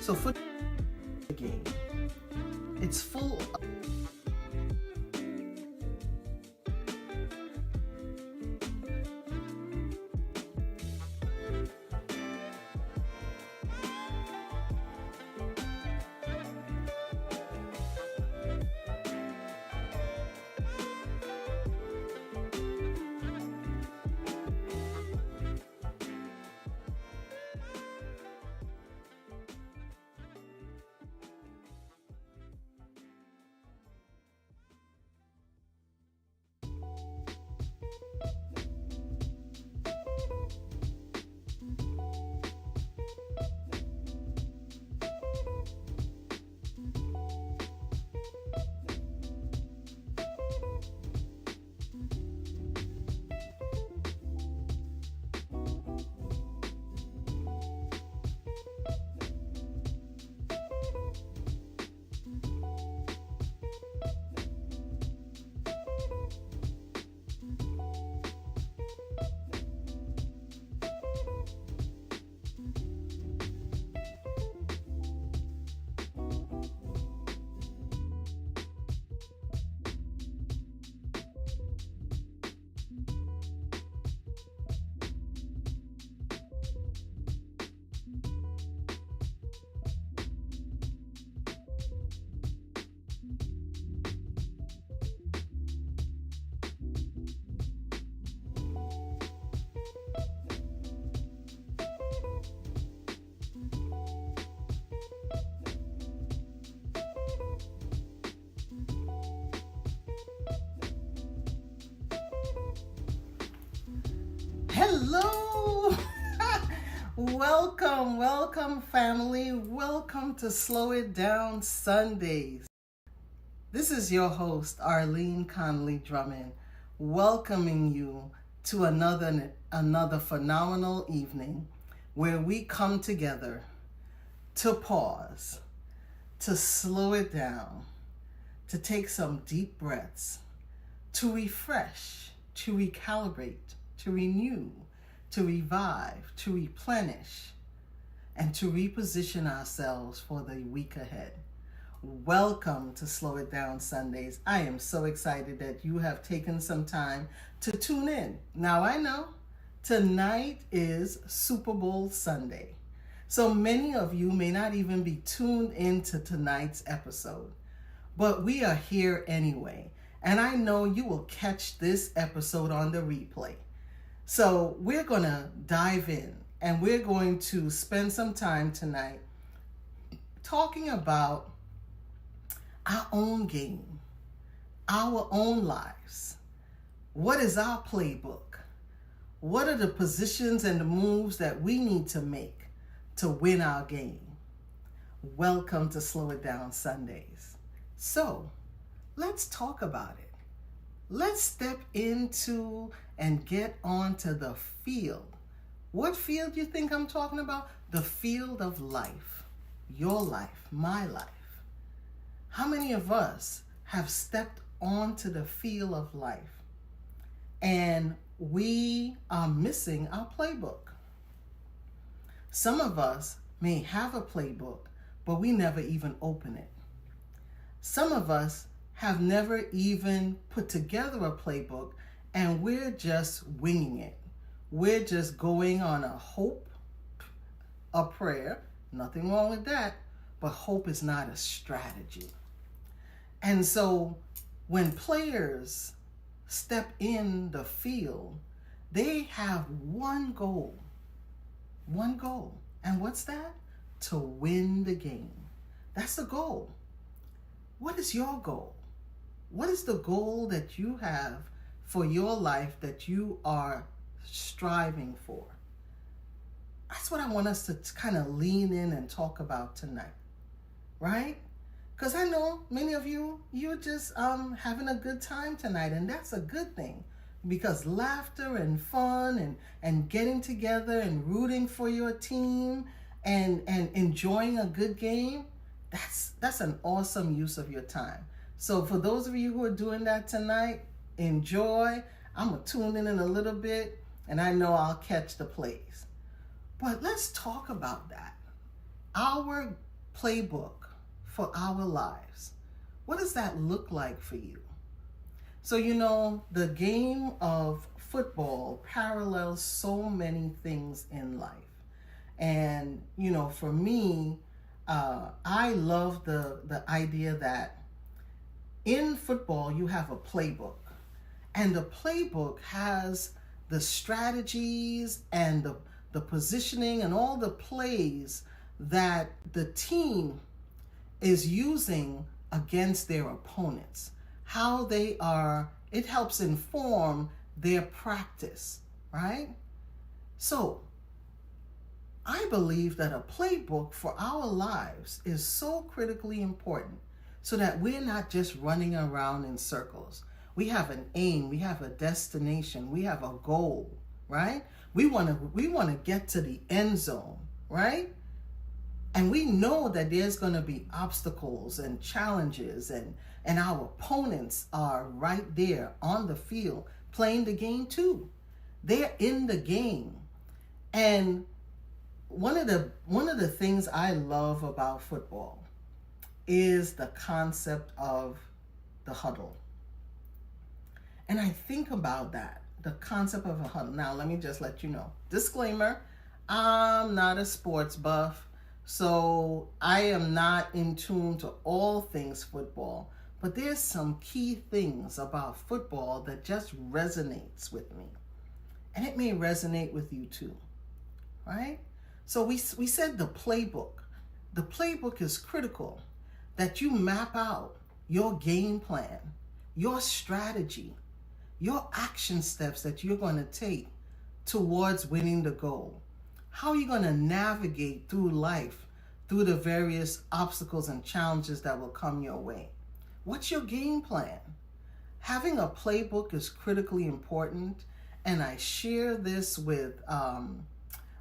So for the game, it's full of Hello! welcome family. Welcome to Slow It Down Sundays. This is your host, Arlene Conley Drummond, welcoming you to another phenomenal evening where we come together to pause, to slow it down, to take some deep breaths, to refresh, to recalibrate, to renew, to revive, to replenish, and to reposition ourselves for the week ahead. Welcome to Slow It Down Sundays. I am so excited that you have taken some time to tune in. Now I know tonight is Super Bowl Sunday, so many of you may not even be tuned into tonight's episode, but we are here anyway, and I know you will catch this episode on the replay. So we're going to dive in and we're going to spend some time tonight talking about our own game, our own lives. What is our playbook? What are the positions and the moves that we need to make to win our game? Welcome to Slow It Down Sundays. So let's talk about it. Let's step into and get onto the field. What field you think I'm talking about? The field of life. Your life, my life. How many of us have stepped onto the field of life and we are missing our playbook? Some of us may have a playbook, but we never even open it. Some of us have never even put together a playbook and we're just winging it. We're just going on a hope, a prayer, nothing wrong with that, but hope is not a strategy. And so when players step in the field, they have one goal. And what's that? To win the game. That's the goal. What is your goal? What is the goal that you have for your life that you are striving for? That's what I want us to kind of lean in and talk about tonight, right? Because I know many of you're just having a good time tonight, and that's a good thing, because laughter and fun and getting together and rooting for your team and enjoying a good game, that's an awesome use of your time. So for those of you who are doing that tonight, enjoy. I'm going to tune in a little bit, and I know I'll catch the plays. But let's talk about that. Our playbook for our lives. What does that look like for you? So, the game of football parallels so many things in life. And, for me, I love the idea that in football, you have a playbook. And the playbook has the strategies and the positioning and all the plays that the team is using against their opponents. How they are, it helps inform their practice, right? So, I believe that a playbook for our lives is so critically important so that we're not just running around in circles. We have an aim, we have a destination, we have a goal, right? We want to get to the end zone, right? And we know that there's going to be obstacles and challenges, and our opponents are right there on the field playing the game too. They're in the game. And one of the things I love about football is the concept of the huddle. And I think about that, the concept of a huddle. Now, let me just let you know. Disclaimer, I'm not a sports buff, so I am not in tune to all things football. But there's some key things about football that just resonates with me. And it may resonate with you too, right? So we said the playbook. The playbook is critical, that you map out your game plan, your strategy, your action steps that you're going to take towards winning the goal. How are you going to navigate through life, through the various obstacles and challenges that will come your way? What's your game plan? Having a playbook is critically important, and I share this with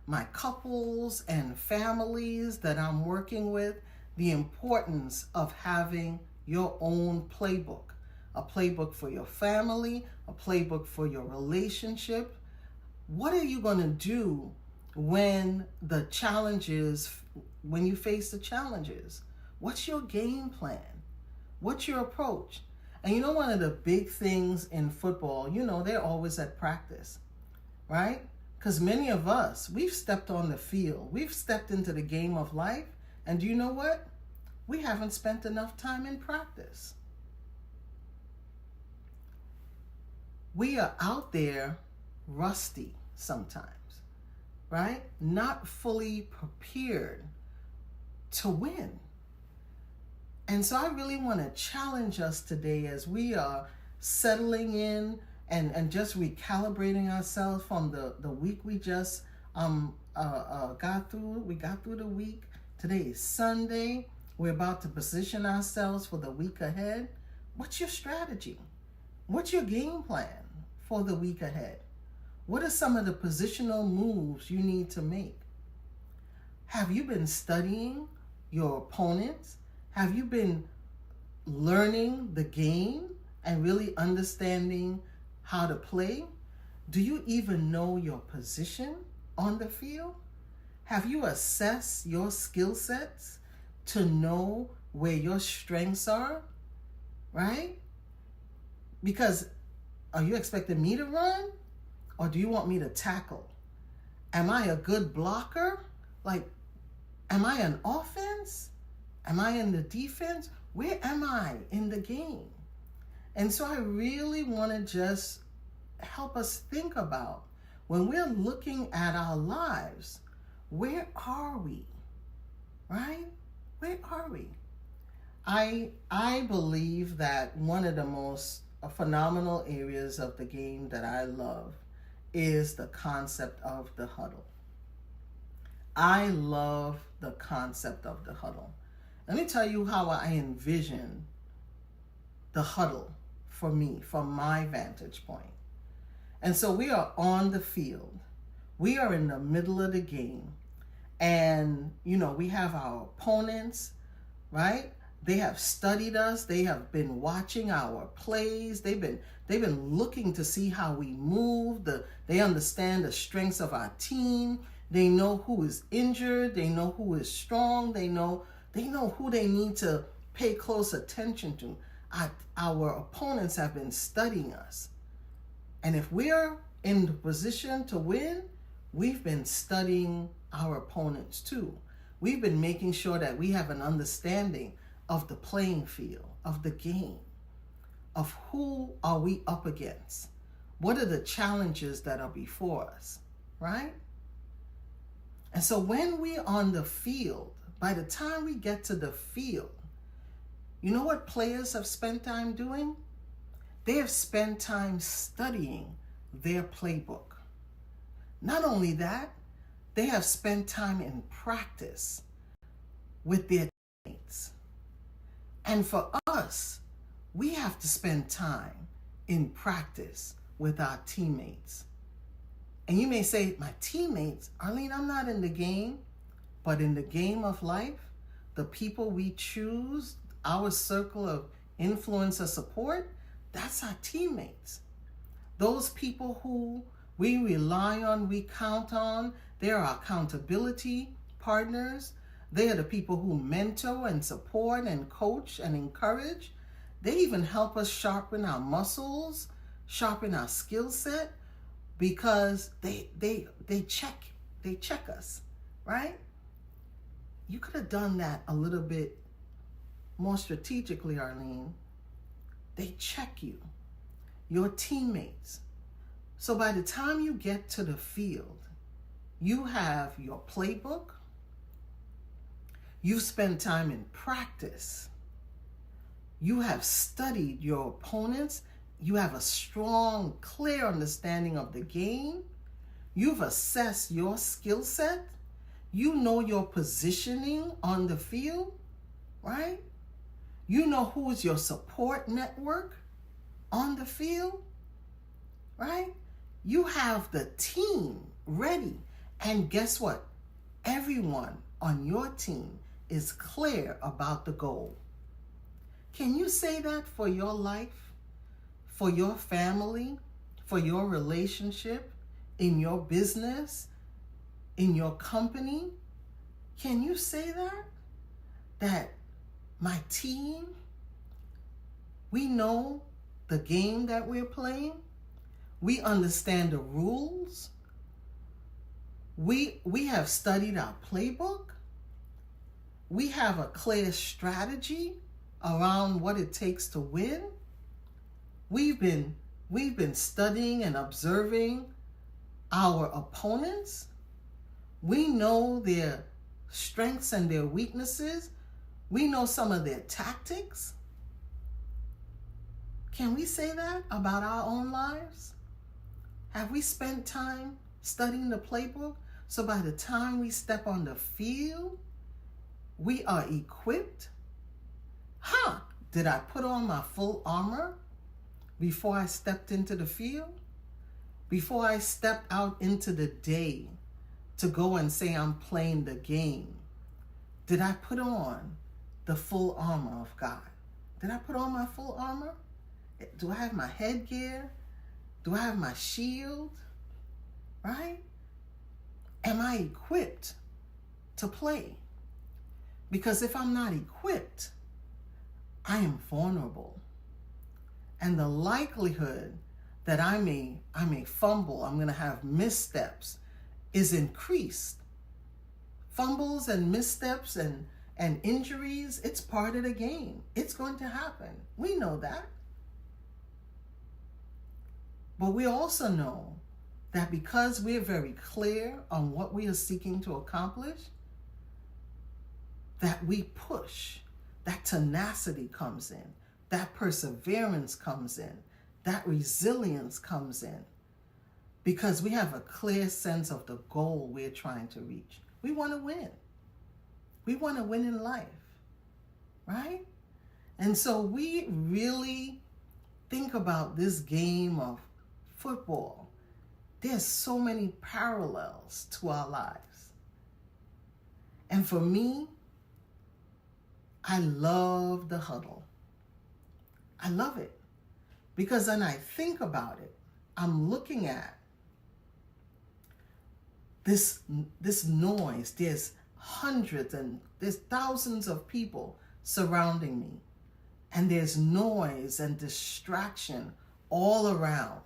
my couples and families that I'm working with, the importance of having your own playbook. A playbook for your family, a playbook for your relationship. What are you going to do when you face the challenges? What's your game plan? What's your approach? And one of the big things in football, they're always at practice, right? Because many of us, we've stepped on the field, we've stepped into the game of life, and do you know what? We haven't spent enough time in practice. We are out there rusty sometimes, right? Not fully prepared to win. And so I really want to challenge us today as we are settling in and just recalibrating ourselves from the week we just got through. We got through the week. Today is Sunday. We're about to position ourselves for the week ahead. What's your strategy? What's your game plan for the week ahead? What are some of the positional moves you need to make? Have you been studying your opponents? Have you been learning the game and really understanding how to play? Do you even know your position on the field? Have you assessed your skill sets to know where your strengths are, right? Because are you expecting me to run, or do you want me to tackle? Am I a good blocker? Am I an offense? Am I in the defense? Where am I in the game? And so I really want to just help us think about, when we're looking at our lives, where are we, right? Where are we? I believe that one of the most phenomenal areas of the game that I love is the concept of the huddle. I love the concept of the huddle. Let me tell you how I envision the huddle for me, from my vantage point. And so we are on the field. We are in the middle of the game. And, we have our opponents, right? They have studied us. They have been watching our plays. They've been looking to see how we move. They understand the strengths of our team. They know who is injured. They know who is strong. They know They know who they need to pay close attention to. Our opponents have been studying us. And if we're in the position to win, we've been studying our opponents too. We've been making sure that we have an understanding of the playing field, of the game, of who are we up against. What are the challenges that are before us, right? And so when we're on the field, by the time we get to the field, you know what players have spent time doing? They have spent time studying their playbook. Not only that, they have spent time in practice with their teammates. And for us, we have to spend time in practice with our teammates. And you may say, my teammates, Arlene, I'm not in the game, but in the game of life, the people we choose, our circle of influence or support, that's our teammates. Those people who we rely on, we count on, they're our accountability partners. They are the people who mentor and support and coach and encourage. They even help us sharpen our muscles, sharpen our skill set, because they check us, right? You could have done that a little bit more strategically, Arlene. They check you, your teammates. So by the time you get to the field, you have your playbook, you spend time in practice, you have studied your opponents, you have a strong, clear understanding of the game, you've assessed your skill set, you know your positioning on the field, right? You know who is your support network on the field, right? You have the team ready. And guess what? Everyone on your team is clear about the goal. Can you say that for your life, for your family, for your relationship, in your business, in your company? Can you say that? That my team, we know the game that we're playing. We understand the rules. We have studied our playbook. We have a clear strategy around what it takes to win. We've been studying and observing our opponents. We know their strengths and their weaknesses. We know some of their tactics. Can we say that about our own lives? Have we spent time studying the playbook so by the time we step on the field, we are equipped? Did I put on my full armor before I stepped into the field? Before I stepped out into the day to go and say I'm playing the game, did I put on the full armor of God? Did I put on my full armor? Do I have my headgear? Do I have my shield? Right? Am I equipped to play? Because if I'm not equipped, I am vulnerable. And the likelihood that I may fumble, I'm going to have missteps, is increased. Fumbles and missteps and injuries, it's part of the game. It's going to happen. We know that. But we also know that because we're very clear on what we are seeking to accomplish, that we push, that tenacity comes in, that perseverance comes in, that resilience comes in, because we have a clear sense of the goal we're trying to reach. We want to win. We want to win in life, right? And so we really think about this game of football. There's so many parallels to our lives. And for me, I love the huddle. I love it because when I think about it, I'm looking at this noise. There's hundreds and there's thousands of people surrounding me. And there's noise and distraction all around.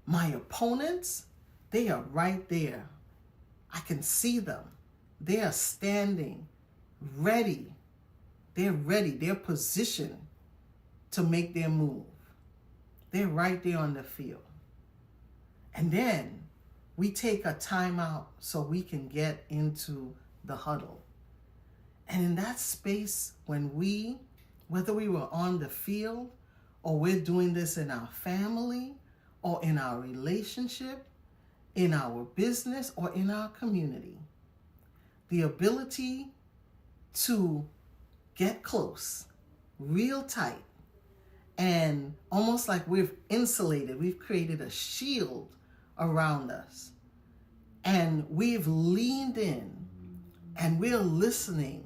My opponents, they are right there. I can see them. They are standing, ready. They're ready. They're positioned to make their move. They're right there on the field. And then we take a timeout so we can get into the huddle. And in that space, whether we were on the field or we're doing this in our family or in our relationship, in our business or in our community, the ability to get close, real tight, and almost like we've insulated, we've created a shield around us. And we've leaned in and we're listening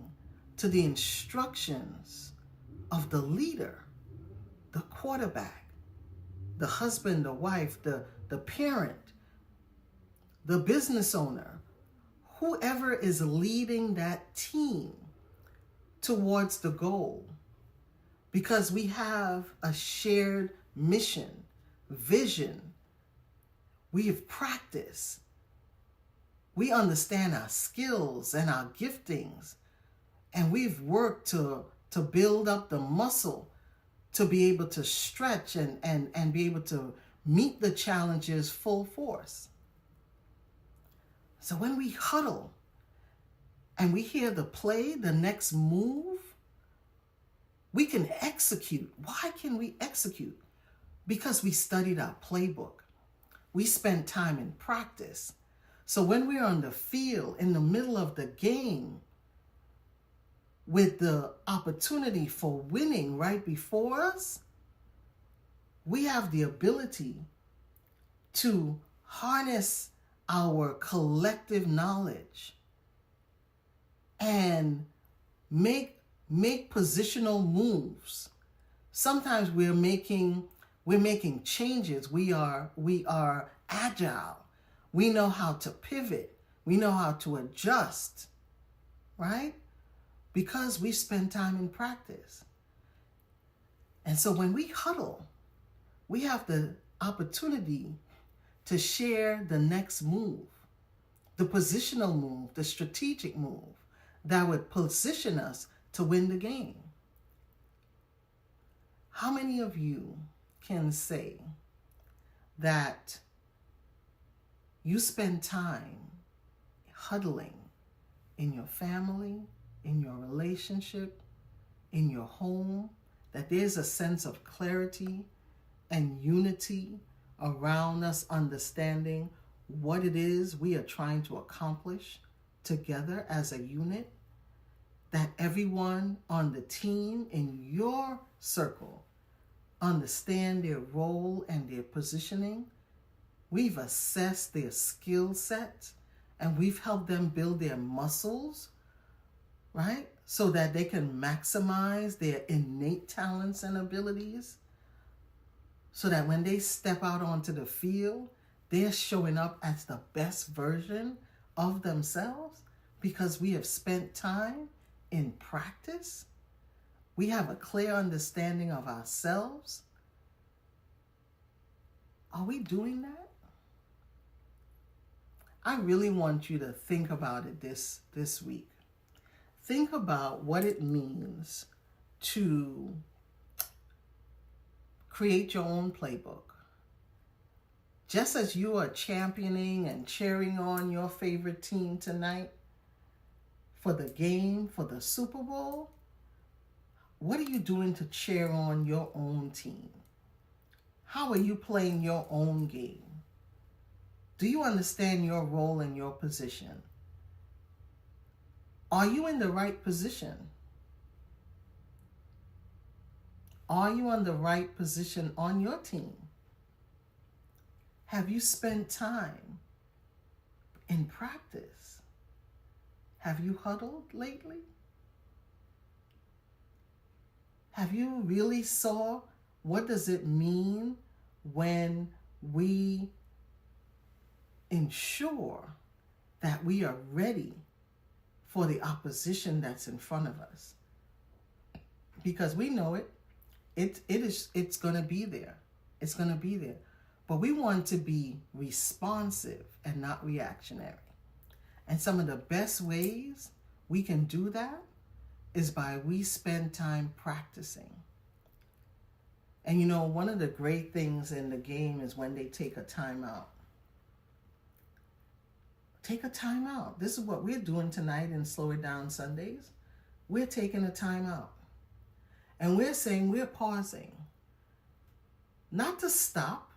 to the instructions of the leader, the quarterback, the husband, the wife, the parent, the business owner, whoever is leading that team towards the goal. Because we have a shared mission, vision. We have practiced. We understand our skills and our giftings. And we've worked to build up the muscle to be able to stretch and be able to meet the challenges full force. So when we huddle and we hear the play, the next move, we can execute. Why can we execute? Because we studied our playbook. We spent time in practice. So when we're on the field, in the middle of the game, with the opportunity for winning right before us, we have the ability to harness our collective knowledge and make positional moves. Sometimes we're making changes. We are agile. We know how to pivot. We know how to adjust, right? Because we spend time in practice. And so when we huddle, we have the opportunity to share the next move, the positional move, the strategic move that would position us to win the game. How many of you can say that you spend time huddling in your family, in your relationship, in your home, that there's a sense of clarity and unity around us understanding what it is we are trying to accomplish together as a unit, that everyone on the team in your circle understand their role and their positioning. We've assessed their skill sets and we've helped them build their muscles, right? So that they can maximize their innate talents and abilities. So that when they step out onto the field, they're showing up as the best version of themselves because we have spent time in practice. We have a clear understanding of ourselves. Are we doing that? I really want you to think about it this week. Think about what it means to create your own playbook. Just as you are championing and cheering on your favorite team tonight for the game, for the Super Bowl, what are you doing to cheer on your own team? How are you playing your own game? Do you understand your role and your position? Are you in the right position? Are you in the right position on your team? Have you spent time in practice? Have you huddled lately? Have you really saw what does it mean when we ensure that we are ready for the opposition that's in front of us. Because we know it's going to be there. It's going to be there. But we want to be responsive and not reactionary. And some of the best ways we can do that is by we spend time practicing. And you know, one of the great things in the game is when they take a time out. Take a time out. This is what we're doing tonight in Slow It Down Sundays. We're taking a time out. And we're saying we're pausing. Not to stop,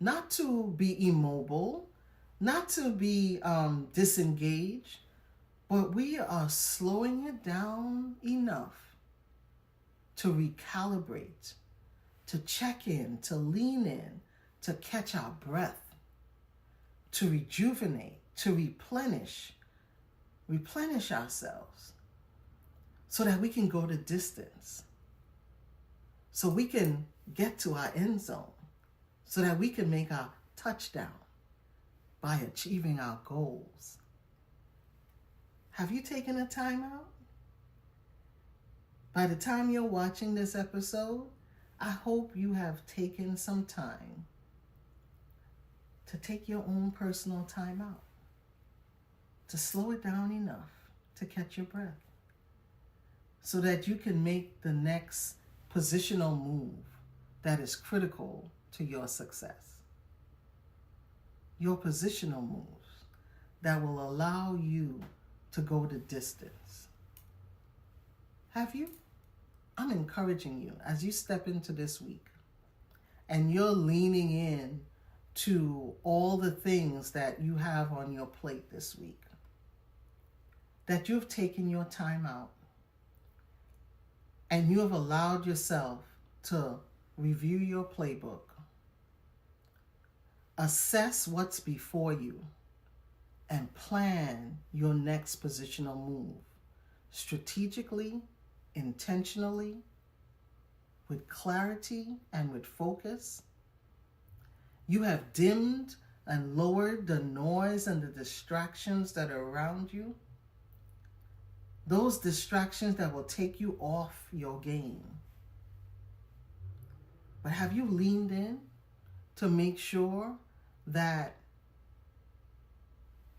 not to be immobile, not to be disengaged, but we are slowing it down enough to recalibrate, to check in, to lean in, to catch our breath, to rejuvenate, to replenish ourselves so that we can go the distance, so we can get to our end zone, so that we can make our touchdown by achieving our goals. Have you taken a time out? By the time you're watching this episode, I hope you have taken some time to take your own personal time out, to slow it down enough to catch your breath, so that you can make the next positional move that is critical to your success. Your positional moves that will allow you to go the distance. Have you? I'm encouraging you as you step into this week and you're leaning in to all the things that you have on your plate this week, that you've taken your time out and you have allowed yourself to review your playbook, assess what's before you, and plan your next positional move strategically, intentionally, with clarity and with focus. You have dimmed and lowered the noise and the distractions that are around you. Those distractions that will take you off your game. But have you leaned in to make sure that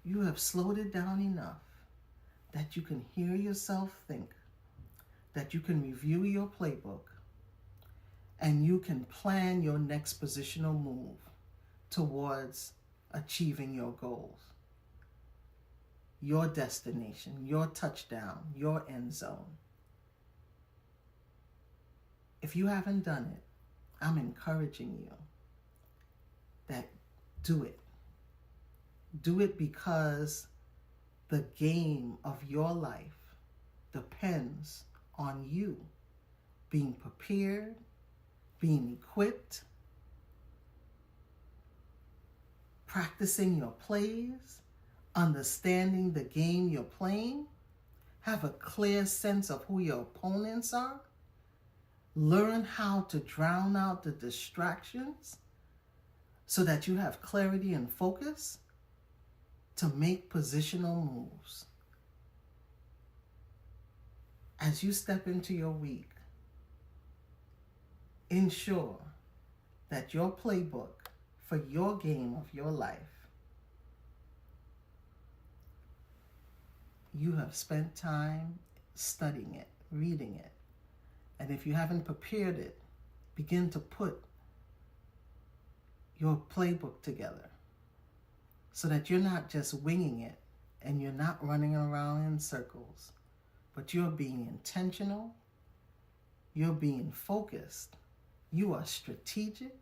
you have slowed it down enough that you can hear yourself think, that you can review your playbook, and you can plan your next positional move towards achieving your goals, your destination, your touchdown, your end zone? If you haven't done it, I'm encouraging you that do it. Do it because the game of your life depends on you being prepared, being equipped, practicing your plays, understanding the game you're playing, have a clear sense of who your opponents are, learn how to drown out the distractions so that you have clarity and focus to make positional moves. As you step into your week, ensure that your playbook for your game of your life, you have spent time studying it, reading it. And if you haven't prepared it, begin to put your playbook together so that you're not just winging it and you're not running around in circles, but you're being intentional, you're being focused, you are strategic,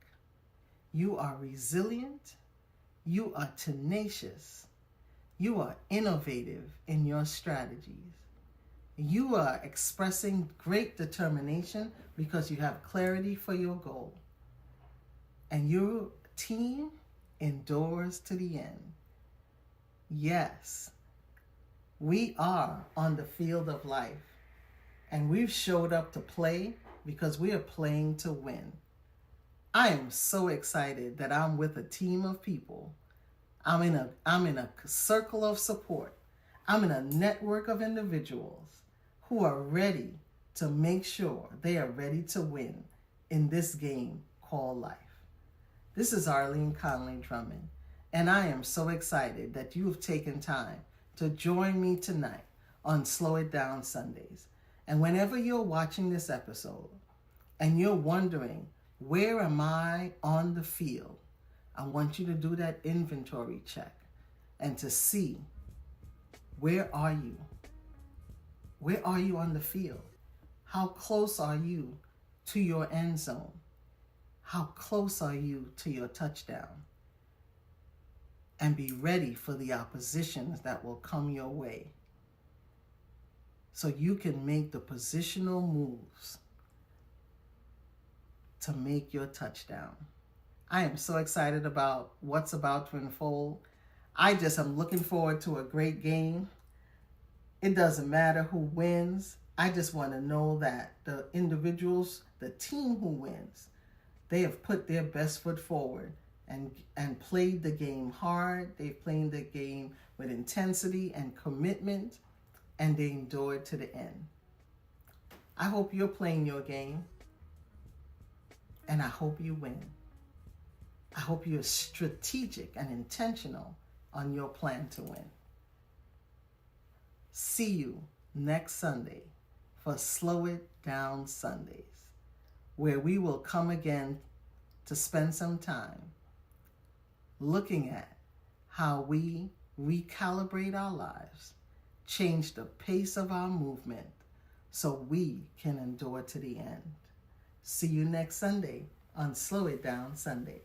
you are resilient, you are tenacious, you are innovative in your strategies. You are expressing great determination because you have clarity for your goal. And your team endures to the end. Yes, we are on the field of life, and we've showed up to play because we are playing to win. I am so excited that I'm with a team of people. I'm in a circle of support. I'm in a network of individuals who are ready to make sure they are ready to win in this game called life. This is Arlene Conley Drummond, and I am so excited that you have taken time to join me tonight on Slow It Down Sundays. And whenever you're watching this episode and you're wondering, where am I on the field? I want you to do that inventory check and to see, where are you? Where are you on the field? How close are you to your end zone? How close are you to your touchdown? And be ready for the oppositions that will come your way so you can make the positional moves to make your touchdown. I am so excited about what's about to unfold. I just am looking forward to a great game. It doesn't matter who wins. I just want to know that the individuals, the team who wins, they have put their best foot forward and played the game hard. They've played the game with intensity and commitment, and they endured to the end. I hope you're playing your game, and I hope you win. I hope you're strategic and intentional on your plan to win. See you next Sunday for Slow It Down Sundays, where we will come again to spend some time looking at how we recalibrate our lives, change the pace of our movement so we can endure to the end. See you next Sunday on Slow It Down Sunday.